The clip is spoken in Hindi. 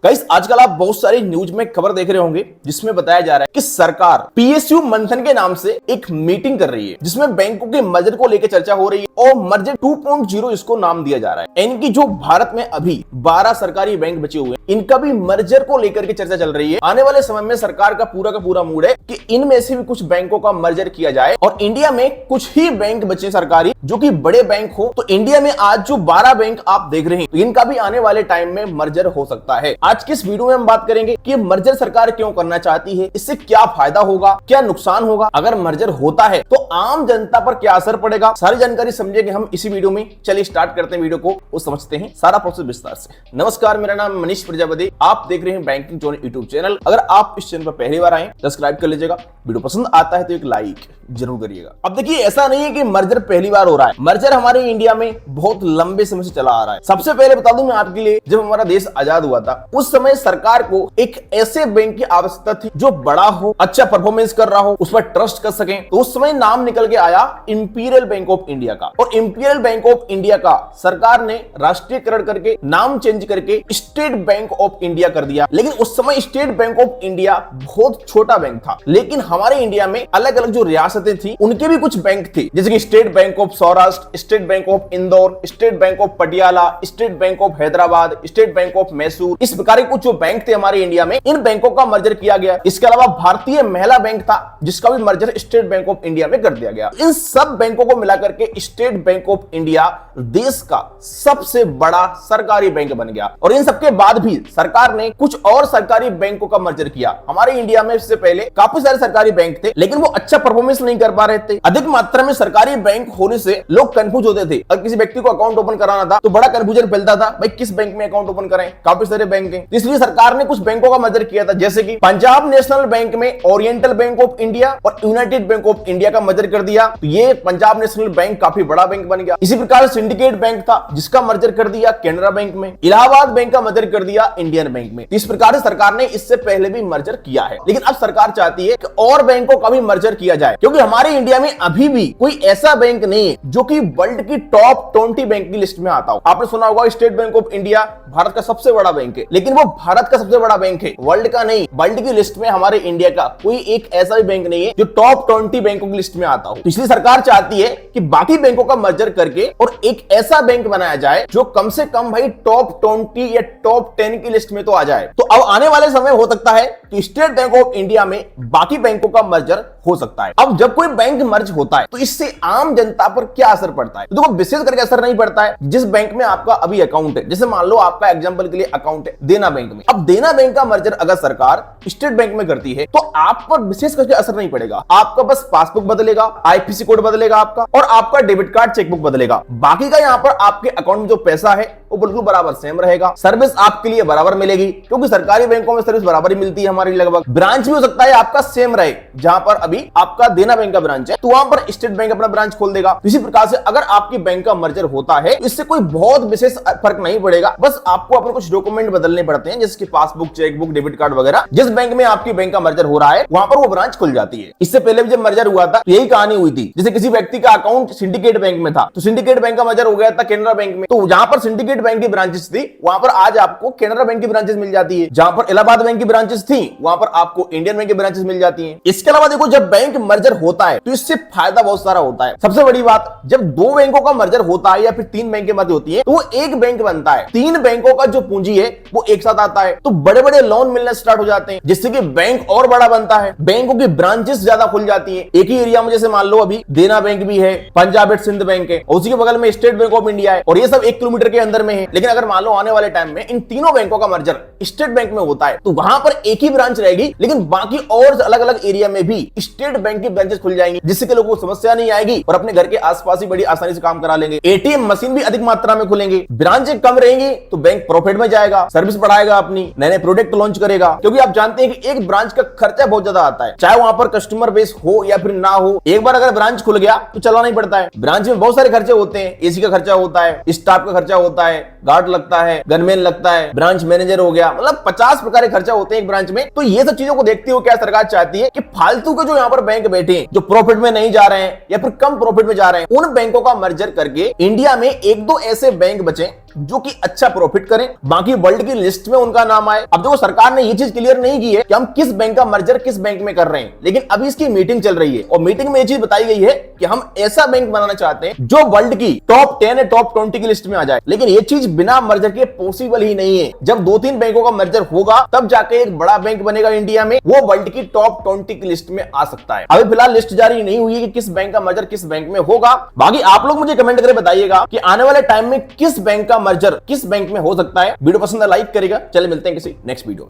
गाइस आजकल आप बहुत सारी न्यूज में खबर देख रहे होंगे जिसमें बताया जा रहा है कि सरकार पीएसयू मंथन के नाम से एक मीटिंग कर रही है जिसमें बैंकों के मर्जर को लेकर चर्चा हो रही है और मर्जर 2.0 इसको नाम दिया जा रहा है। इनकी जो भारत में अभी 12 सरकारी बैंक बचे हुए हैं इनका भी मर्जर को लेकर के चर्चा चल रही है। आने वाले समय में सरकार का पूरा मूड है कि इनमें से भी कुछ बैंकों का मर्जर किया जाए और इंडिया में कुछ ही बैंक बचे सरकारी जो कि बड़े बैंक हो। तो इंडिया में आज जो 12 बैंक आप देख रहे हैं तो इनका भी आने वाले टाइम में मर्जर हो सकता है। आज की इस वीडियो में हम बात करेंगे कि मर्जर सरकार क्यों करना चाहती है, इससे क्या फायदा होगा, क्या नुकसान होगा, अगर मर्जर होता है तो आम जनता पर क्या असर पड़ेगा, सारी जानकारी समझेंगे हम इसी वीडियो में। चलिए स्टार्ट करते हैं वीडियो को और समझते हैं सारा प्रोसेस विस्तार से। नमस्कार, मेरा नाम मनीष प्रजापति, आप देख रहे हैं बैंकिंग जोन यूट्यूब चैनल। अगर आप इस चैनल पर पहली बार आए सब्सक्राइब कर लीजिएगा, वीडियो पसंद आता है तो एक लाइक जरूर करिएगा। अब देखिए, ऐसा नहीं है कि मर्जर पहली बार हो रहा है, मर्जर हमारे इंडिया में बहुत लंबे समय से चला आ रहा है। सबसे पहले बता दूं मैं आपके लिए, जब हमारा देश आजाद हुआ था उस समय सरकार को एक ऐसे बैंक की आवश्यकता थी जो बड़ा हो, अच्छा परफॉर्मेंस कर रहा हो, उस पर ट्रस्ट कर सकें। तो उस समय नाम निकल के आया इंपीरियल बैंक ऑफ इंडिया का, और इंपीरियल बैंक ऑफ इंडिया का सरकार ने राष्ट्रीयकरण करके नाम चेंज करके स्टेट बैंक ऑफ इंडिया कर दिया। लेकिन उस समय स्टेट बैंक ऑफ इंडिया बहुत छोटा बैंक था, लेकिन हमारे इंडिया में अलग अलग जो रियासतें थी उनके भी कुछ बैंक थे, जैसे कि state bank of Saurashtra, state bank of Indore, state bank of Patiala, state bank of Hyderabad, state bank of Mysore. इस प्रकार के कुछ जो बैंक थे हमारे इंडिया में, इन बैंकों का मर्जर किया गया। इसके अलावा भारतीय महिला बैंक था जिसका भी merger state bank of India में कर दिया गया। इन सब बैंकों को मिलाकर के स्टेट बैंक ऑफ इंडिया देश का सबसे बड़ा सरकारी बैंक बन गया। और इन सबके बाद भी सरकार ने कुछ और सरकारी बैंकों का मर्जर किया। हमारे इंडिया में इससे पहले काफी सारे सरकारी बैंक थे, लेकिन वो अच्छा परफॉर्मेंस नहीं कर पा रहे थे। अधिक मात्रा में सरकारी बैंक होने से लोग कंफ्यूज होते थे। अगर किसी व्यक्ति को अकाउंट ओपन कराना था तो बड़ा कंफ्यूजन फैलता था, भाई किस बैंक में अकाउंट ओपन करें, काफी सारे बैंक हैं। इसलिए सरकार ने कुछ बैंकों का मर्जर किया था, जैसे कि पंजाब नेशनल बैंक में ओरिएंटल बैंक ऑफ इंडिया और यूनाइटेड बैंक ऑफ इंडिया का मर्जर कर दिया। तो ये पंजाब नेशनल बैंक काफी बड़ा बैंक बन गया। इसी प्रकार सिंडिकेट बैंक था जिसका मर्जर कर दिया कैनरा बैंक में। इलाहाबाद बैंक का मर्जर कर दिया इंडियन बैंक में। इस प्रकार से सरकार ने इससे पहले भी मर्जर किया है, लेकिन अब सरकार चाहती है कि और बैंकों का भी मर्जर किया जाए, क्योंकि हमारे इंडिया में अभी भी कोई ऐसा बैंक नहीं है जो कि वर्ल्ड की टॉप 20 बैंक की लिस्ट में आता हो। आपने सुना होगा state bank of India Bharat का सबसे बड़ा बैंक है, लेकिन वो भारत का सबसे बड़ा बैंक है, वर्ल्ड का नहीं। वर्ल्ड की लिस्ट में हमारे इंडिया का कोई एक ऐसा भी बैंक नहीं है जो टॉप 20 बैंकों की लिस्ट में आता हो। इसलिए सरकार चाहती है कि बाकी बैंकों का मर्जर करके और एक ऐसा बैंक बनाया जाए जो कम से कम भाई टॉप 20 या टॉप 10 की लिस्ट में तो आ जाए। तो अब आने वाले समय हो सकता है कि स्टेट बैंक ऑफ इंडिया में बाकी बैंकों का मर्जर हो सकता है। अब जब कोई बैंक मर्ज होता है तो इससे आम जनता पर क्या असर पड़ता है? तो देखो, विशेष करके असर नहीं पड़ता है जिस बैंक में आपका अभी अकाउंट है। जैसे मान लो आपका एग्जांपल के लिए अकाउंट है देना बैंक में। अब देना बैंक का मर्जर अगर सरकार स्टेट बैंक में करती है तो आप पर विशेष करके असर नहीं पड़ेगा। आपका बस पासबुक बदलेगा, आईपीसी कोड बदलेगा आपका, और आपका डेबिट कार्ड चेकबुक बदलेगा। बाकी का यहाँ पर आपके अकाउंट में जो पैसा है वो बिल्कुल बराबर सेम रहेगा। सर्विस आपके लिए बराबर मिलेगी, क्योंकि सरकारी बैंकों में सर्विस बराबर ही मिलती है हमारी लगभग। ब्रांच भी हो सकता है आपका सेम रहे, जहां पर अभी आपका देना बैंक का ब्रांच है तो वहां पर स्टेट बैंक अपना ब्रांच खोल देगा। इसी प्रकार से अगर आपकी बैंक का मर्जर होता है इससे कोई बहुत विशेष फर्क नहीं पड़ेगा। बस आपको अपने कुछ डॉक्यूमेंट बदलने पड़ते हैं, जैसे कि पासबुक, चेकबुक, डेबिट कार्ड वगैरह। जिस बैंक में आपकी बैंक का मर्जर हो रहा है वहां पर वो ब्रांच खुल जाती है। इससे पहले भी जब मर्जर हुआ था यही कहानी हुई थी। जैसे किसी व्यक्ति का अकाउंट सिंडिकेट बैंक में था तो सिंडिकेट बैंक का मर्जर हो गया था कैनरा बैंक में, तो जहां पर सिंडिकेट बैंक की ब्रांचेस थी वहां पर आज आपको कैनरा बैंक की ब्रांचेस मिल जाती है। जहां पर इलाहाबाद बैंक की ब्रांचेस थी वहां पर आपको इंडियन बैंक की ब्रांचेस मिल जाती हैं। इसके अलावा देखो, जब बैंक मर्जर होता है तो इससे फायदा बहुत सारा होता है। सबसे बड़ी बात, जब दो बैंकों का मर्जर होता है या फिर तीन बैंक की मर्जर होती है तो वो एक बैंक बनता है। तीन बैंकों का जो पूंजी है वो एक साथ आता है, तो बड़े बड़े लोन मिलना स्टार्ट हो जाते हैं, जिससे कि बैंक और बड़ा बनता है। बैंकों की ब्रांचेस ज्यादा खुल जाती है एक ही एरिया में। जैसे मान लो अभी देना बैंक भी है, पंजाब एंड सिंध बैंक है, उसी के बगल में स्टेट बैंक ऑफ इंडिया है, और ये सब 1 किलोमीटर के अंदर में है। लेकिन अगर मान लो आने वाले टाइम में इन तीनों बैंकों का मर्जर स्टेट बैंक में होता है तो वहां पर एक ही ब्रांच रहेगी, लेकिन बाकी और अलग अलग एरिया में भी स्टेट बैंक की ब्रांचेस खुल जाएंगी, जिससे कि लोगों को समस्या नहीं आएगी और अपने घर के आसपास ही बड़ी आसानी से काम करा लेंगे। एटीएम मशीन भी अधिक मात्रा में खुलेंगे। ब्रांचें कम रहेंगी तो बैंक प्रॉफिट में जाएगा, सर्विस बढ़ाएगा, अपनी नए नए प्रोडक्ट लॉन्च करेगा, क्योंकि आप जानते हैं कि एक ब्रांच का खर्चा बहुत ज्यादा आता है, चाहे वहां पर कस्टमर बेस हो या फिर ना हो। एक बार अगर ब्रांच खुल गया तो चलाना ही पड़ता है। ब्रांच में बहुत सारे खर्चे होते हैं, एसी का खर्चा होता है, स्टाफ का खर्चा होता है, गार्ड लगता है, गनमैन लगता है, ब्रांच मैनेजर हो गया, मतलब 50 प्रकार के खर्चा होते हैं एक ब्रांच में। तो ये सब चीजों को देखते हुए क्या सरकार चाहती है कि फालतू के जो यहाँ पर बैंक बैठे हैं, जो प्रॉफिट में नहीं जा रहे हैं या फिर कम प्रॉफिट में जा रहे हैं, उन बैंकों का मर्जर करके इंडिया में एक दो ऐसे बैंक बचे जो कि अच्छा प्रॉफिट करें, बाकी वर्ल्ड की लिस्ट में उनका नाम आए। अब देखो सरकार ने ये चीज क्लियर नहीं की है कि हम किस बैंक का मर्जर किस बैंक में कर रहे हैं, लेकिन अभी इसकी मीटिंग चल रही है और मीटिंग में ये चीज बताई गई है कि हम ऐसा बैंक बनाना चाहते हैं जो वर्ल्ड की टॉप 10 या टॉप 20 की लिस्ट में आ जाए। लेकिन ये चीज बिना मर्जर के पॉसिबल ही नहीं है। जब 2-3 बैंकों का मर्जर होगा तब जाके एक बड़ा बैंक बनेगा इंडिया में, वो वर्ल्ड की टॉप 20 की लिस्ट में आ सकता है। अभी फिलहाल लिस्ट जारी नहीं हुई है कि किस बैंक का मर्जर किस बैंक में होगा। बाकी आप लोग मुझे कमेंट करके बताइएगा कि आने वाले टाइम में किस बैंक का मर्जर किस बैंक में हो सकता है। वीडियो पसंद है लाइक करेगा। चले मिलते हैं किसी नेक्स्ट वीडियो।